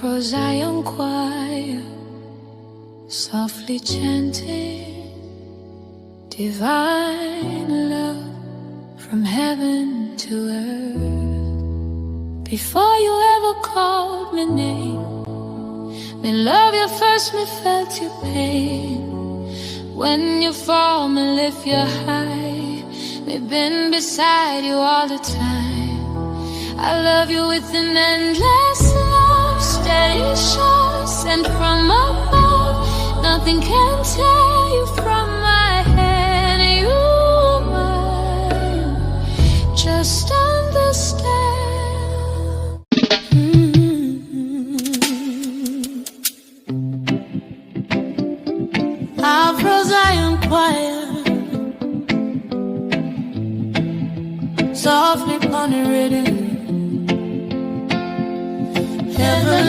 Afro-Zion choir, softly chanting divine love from heaven to earth. Before you ever called me name, me love you first, me felt your pain. When you fall, me lift you high, me been beside you all the time. I love you with an endless love, steady shore, sent from above. Nothing can tear you from my hand. You are mine, just understand. Afro-Zion choir, softly on the rhythm. Heaven